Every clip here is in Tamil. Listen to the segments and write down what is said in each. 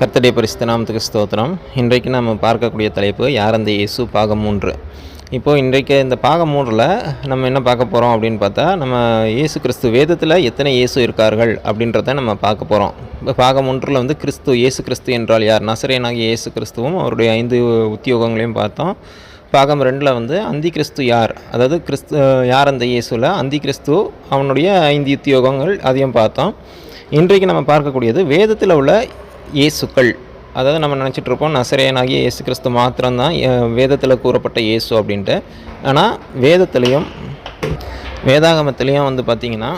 கர்த்தருடைய பரிசுத்த நாமத்துக்கு ஸ்தோத்திரம். இன்றைக்கு நம்ம பார்க்கக்கூடிய தலைப்பு யார் அந்த இயேசு பாகம் 3. இப்போது இன்றைக்கு இந்த பாகம் 3ல் நம்ம என்ன பார்க்க போகிறோம் அப்படின்னு பார்த்தா, நம்ம இயேசு கிறிஸ்து வேதத்தில் எத்தனை இயேசு இருக்கார்கள் அப்படின்றத நம்ம பார்க்க போகிறோம். இப்போ பாகம் 1ல் வந்து இயேசு கிறிஸ்து என்றால் யார், நசரேயனாகிய இயேசு கிறிஸ்துவும் அவருடைய 5 உத்தியோகங்களையும் பார்த்தோம். பாகம் 2ல் வந்து அந்தி கிறிஸ்து யார், அதாவது யார் அந்த இயேசுவில் அந்தி கிறிஸ்து அவனுடைய 5 உத்தியோகங்கள் அதையும் பார்த்தோம். இன்றைக்கு நம்ம பார்க்கக்கூடியது வேதத்தில் உள்ள இயேசுக்கள். அதாவது நம்ம நினச்சிட்ருப்போம் நசரேயனாகிய இயேசு கிறிஸ்து மாத்திரம்தான் வேதத்தில் கூறப்பட்ட இயேசு அப்படின்ட்டு. ஆனால் வேதாகமத்திலையும் வந்து பார்த்திங்கன்னா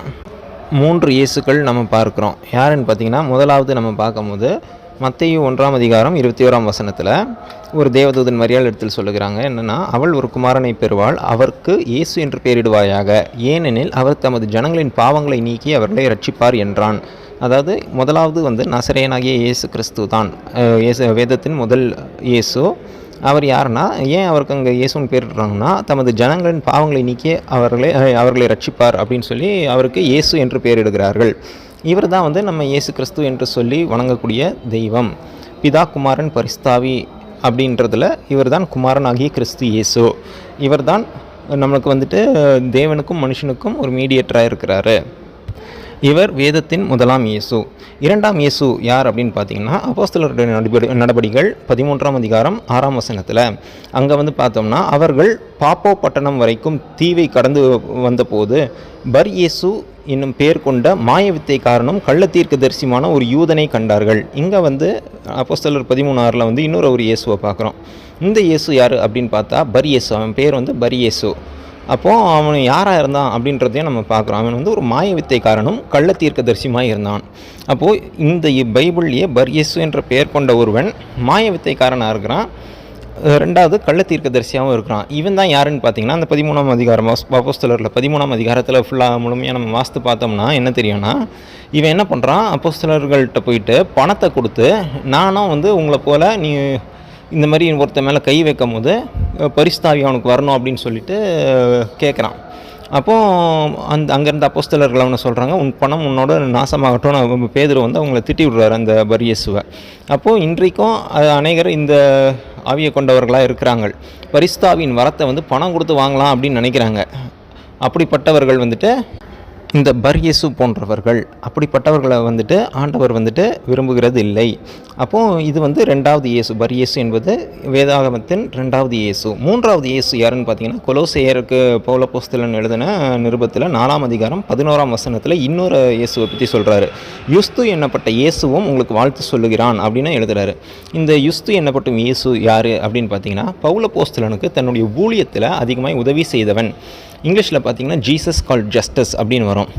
3 இயேசுக்கள் நம்ம பார்க்குறோம். யாருன்னு பார்த்திங்கன்னா, முதலாவது நம்ம பார்க்கும்போது மத்தேயு 1ஆம் அதிகாரம் 21ஆம் வசனத்தில் ஒரு தேவதூதன் மரியாள் இடத்தில் சொல்லுகிறாங்க. என்னென்னா, அவள் ஒரு குமாரனை பெறுவாள், அவருக்கு இயேசு என்று பெயரிடுவாயாக, ஏனெனில் அவர் தமது ஜனங்களின் பாவங்களை நீக்கி அவர்களை ரட்சிப்பார் என்றான். அதாவது முதலாவது வந்து நசரேயனாகிய இயேசு கிறிஸ்து தான் வேதத்தின் முதல் இயேசு. அவர் யாருன்னா, ஏன் அவருக்கு அங்கே இயேசுன்னு பேரிடுறாங்கன்னா, தமது ஜனங்களின் பாவங்களை நீக்கி அவர்களை ரட்சிப்பார் அப்படின்னு சொல்லி அவருக்கு இயேசு என்று பெயரிடுகிறார்கள். இவர் தான் வந்து நம்ம இயேசு கிறிஸ்து என்று சொல்லி வணங்கக்கூடிய தெய்வம். பிதா குமாரன் பரிசுத்தாவி அப்படின்றதுல இவர் தான் குமாரன் ஆகிய கிறிஸ்து இயேசு. இவர் தான் நம்மளுக்கு வந்துட்டு தேவனுக்கும் மனுஷனுக்கும் ஒரு மீடியேட்டராக இருக்கிறாரு. இவர் வேதத்தின் முதலாம் இயேசு. 2ஆம் இயேசு யார் அப்படின்னு பார்த்தீங்கன்னா, அப்போஸ்தலருடைய நடபடிகள் 13ஆம் அதிகாரம் 6ஆம் வசனத்தில் அங்கே வந்து பார்த்தோம்னா, அவர்கள் பாப்போ பட்டணம் வரைக்கும் தீவை கடந்து வந்தபோது பர் இயேசு என்னும் பேர் கொண்ட மாயவித்தை காரணம் கள்ளத்தீர்க்கதரிசியான ஒரு யூதனை கண்டார்கள். இங்கே வந்து அப்போஸ்தலர் 13:6 வந்து இன்னொரு ஒரு இயேசுவை பார்க்குறோம். இந்த இயேசு யார் அப்படின்னு பார்த்தா பர் இயேசு. அவன் பேர் வந்து பர் இயேசு. அப்போது அவன் யாராக இருந்தான் அப்படின்றதையும் நம்ம பார்க்குறோம். அவன் வந்து ஒரு மாயவித்தை காரணம் கள்ளத்தீர்க்கதரிசியாக இருந்தான். அப்போது இந்த பைபிள்லேயே பர் இயேசு என்ற பெயர் கொண்ட ஒருவன் மாயவித்தைக்காரனாக இருக்கிறான், 2வது கள்ளத்தீர்க்கதரிசியாகவும் இருக்கிறான். இவன் தான் யாருன்னு பார்த்தீங்கன்னா, அந்த 13ஆம் அதிகாரம் அப்போஸ்தலரில் 13ஆம் அதிகாரத்தில் ஃபுல்லாக முழுமையாக நம்ம வாஸ்து பார்த்தோம்னா என்ன தெரியும்னா, இவன் என்ன பண்ணுறான், அப்போஸ்தலர்கள்ட்ட போயிட்டு பணத்தை கொடுத்து, நானும் வந்து உங்களை போல் நீ இந்த மாதிரி ஒருத்த மேலே கை வைக்கும் போது பரிசுத்தாவி அவனுக்கு வரணும் அப்படின்னு சொல்லிட்டு கேட்குறான். அப்போது அங்கேருந்து அப்போஸ்தலர்கள் அவனை சொல்கிறாங்க, உன் பணம் உன்னோட நாசமாகட்டும். பேதுரு வந்து அவங்கள திட்டி விடுறாரு அந்த பர் இயேசுவை. அப்போது இன்றைக்கும் அநேகர் இந்த ஆவியை கொண்டவர்களாக இருக்கிறாங்க. பரிசுத்தாவின் வரத்தை வந்து பணம் கொடுத்து வாங்கலாம் அப்படின்னு நினைக்கிறாங்க. அப்படிப்பட்டவர்கள் வந்துட்டு இந்த பர் இயேசு போன்றவர்கள், அப்படிப்பட்டவர்களை வந்துட்டு ஆண்டவர் வந்துட்டு விரும்புகிறது இல்லை. அப்போது இது வந்து 2வது இயேசு. பர் இயேசு என்பது வேதாகமத்தின் 2வது இயேசு. 3வது இயேசு யாருன்னு பார்த்தீங்கன்னா, கொலோசேயருக்கு பவுல் அப்போஸ்தலன் எழுதின நிருபத்தில் 4ஆம் அதிகாரம் 11ஆம் வசனத்தில் இன்னொரு இயேசுவை பற்றி சொல்கிறாரு. யுஸ்து என்னப்பட்ட இயேசுவும் உங்களுக்கு வாழ்த்து சொல்லுகிறான் அப்படின்னு எழுதுகிறாரு. இந்த யுஸ்து என்னப்பட்ட இயேசு யார் அப்படின்னு பார்த்தீங்கன்னா, பவுல் அப்போஸ்தலனுக்கு தன்னுடைய ஊழியத்தில் அதிகமாக உதவி செய்தவன். இங்கிலீஷில் பார்த்தீங்கன்னா ஜீசஸ் கால்ட் ஜஸ்டிஸ் அப்படின்னு வரும்.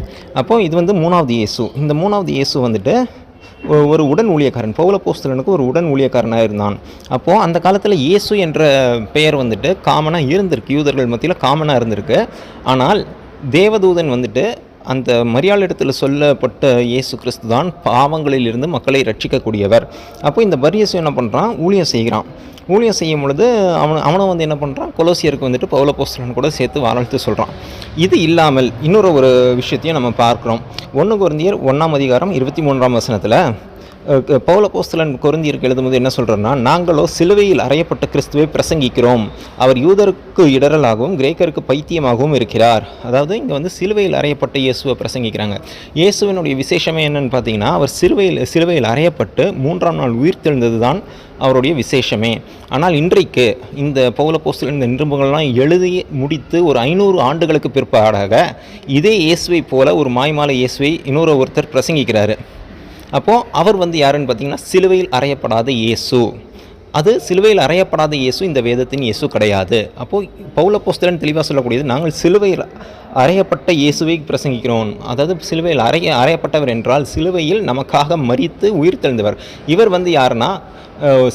அப்போது இது வந்து 3வது இயேசு. இந்த 3வது இயேசு வந்துட்டு ஒரு உடன் ஊழியக்காரன், பவுல் அப்போஸ்தலனுக்கு ஒரு உடன் ஊழியக்காரனாக இருந்தான். அப்போது அந்த காலத்தில் இயேசு என்ற பெயர் வந்துட்டு காமனாக இருந்திருக்கு, யூதர்கள் மத்தியில் காமனாக இருந்திருக்கு. ஆனால் தேவதூதன் வந்துட்டு அந்த மரியாள் இடத்துல சொல்லப்பட்ட இயேசு கிறிஸ்து தான் பாவங்களிலிருந்து மக்களை ரட்சிக்கக்கூடியவர். அப்போ இந்த பர் இயேசு என்ன பண்ணுறான், ஊழியம் செய்கிறான். ஊழியம் செய்யும் பொழுது அவனை வந்து என்ன பண்ணுறான், கொலோசியருக்கு வந்துட்டு பவுல் அப்போஸ்தலன் கூட சேர்த்து வாழ்த்து சொல்கிறான். இது இல்லாமல் இன்னொரு ஒரு விஷயத்தையும் நம்ம பார்க்குறோம். 1 கொரிந்தியர் 1ஆம் அதிகாரம் 23ஆம் வசனத்தில் பவுல் அப்போஸ்தலன் கொரிந்தியருக்கு எழுதும்போது என்ன சொல்கிறேன்னா, நாங்களோ சிலுவையில் அறையப்பட்ட கிறிஸ்துவை பிரசங்கிக்கிறோம், அவர் யூதருக்கு இடரலாகவும் கிரேக்கருக்கு பைத்தியமாகவும் இருக்கிறார். அதாவது இங்கே வந்து சிலுவையில் அறையப்பட்ட இயேசுவை பிரசங்கிக்கிறாங்க. இயேசுவினுடைய விசேஷமே என்னன்னு பார்த்தீங்கன்னா, அவர் சிலுவையில் அறையப்பட்டு 3ஆம் நாள் உயிர் தெழுந்தது தான் அவருடைய விசேஷமே. ஆனால் இன்றைக்கு இந்த பவுல் அப்போஸ்தலன் இந்த நிருபங்கள்லாம் எழுதி முடித்து ஒரு 500 ஆண்டுகளுக்கு பிற்பாடாக இதே இயேசுவை போல ஒரு மாய்மாலை இயேசுவை ஒருத்தர் பிரசங்கிக்கிறாரு. அப்போது அவர் வந்து யாருன்னு பார்த்தீங்கன்னா, சிலுவையில் அறையப்படாத இயேசு. அது சிலுவையில் அறையப்படாத இயேசு இந்த வேதத்தின் இயேசு கிடையாது. அப்போது பவுல் அப்போஸ்தலன் தெளிவாக சொல்லக்கூடியது, நாங்கள் சிலுவையில் அறையப்பட்ட இயேசுவை பிரசங்கிக்கிறோம். அதாவது சிலுவையில் அறையப்பட்டவர் என்றால் சிலுவையில் நமக்காக மரித்து உயிர் தெழுந்தவர். இவர் வந்து யாருன்னா,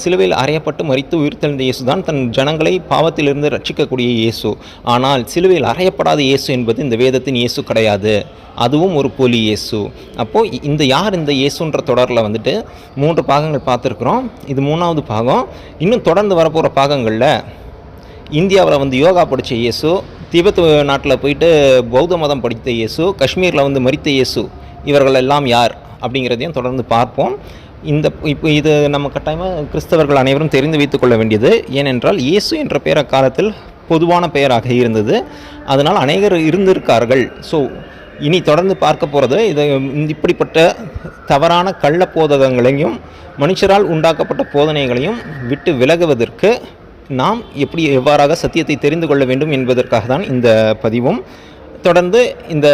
சிலுவையில் அறையப்பட்டு மரித்து உயிர்த்தெழுந்த இயேசு தான் தன் ஜனங்களை பாவத்திலிருந்து ரட்சிக்கக்கூடிய இயேசு. ஆனால் சிலுவையில் அறையப்படாத இயேசு என்பது இந்த வேதத்தின் இயேசு கிடையாது, அதுவும் ஒரு போலி இயேசு. அப்போது இந்த இயேசுன்ற தொடரில் வந்துட்டு 3 பாகங்கள் பார்த்துருக்குறோம். இது 3வது பாகம். இன்னும் தொடர்ந்து வரப்போகிற பாகங்களில் இந்தியாவில் வந்து யோகா படித்த இயேசு, திபெத் நாட்டில் போயிட்டு பௌத்த மதம் படித்த இயேசு, காஷ்மீரில் வந்து மரித்த இயேசு, இவர்கள் எல்லாம் யார் அப்படிங்கிறதையும் தொடர்ந்து பார்ப்போம். இப்போ இது நம்ம கட்டாயமாக கிறிஸ்தவர்கள் அனைவரும் தெரிந்து வைத்துக் கொள்ள வேண்டியது. ஏனென்றால் இயேசு என்ற பெயர் அக்காலத்தில் பொதுவான பெயராக இருந்தது. அதனால் அநேகர் இருந்திருக்கார்கள். ஸோ இனி தொடர்ந்து பார்க்க போகிறது இப்படிப்பட்ட தவறான கள்ள போதகங்களையும் மனுஷரால் உண்டாக்கப்பட்ட போதனைகளையும் விட்டு விலகுவதற்கு நாம் எவ்வாறாக சத்தியத்தை தெரிந்து கொள்ள வேண்டும் என்பதற்காக தான் இந்த பதிவும். தொடர்ந்து இந்த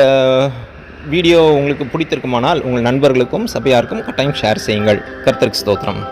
வீடியோ உங்களுக்கு பிடித்திருக்குமானால் உங்கள் நண்பர்களுக்கும் சபையாருக்கும் கட்டாயம் ஷேர் செய்யுங்கள். கர்த்தருக்கு ஸ்தோத்திரம்.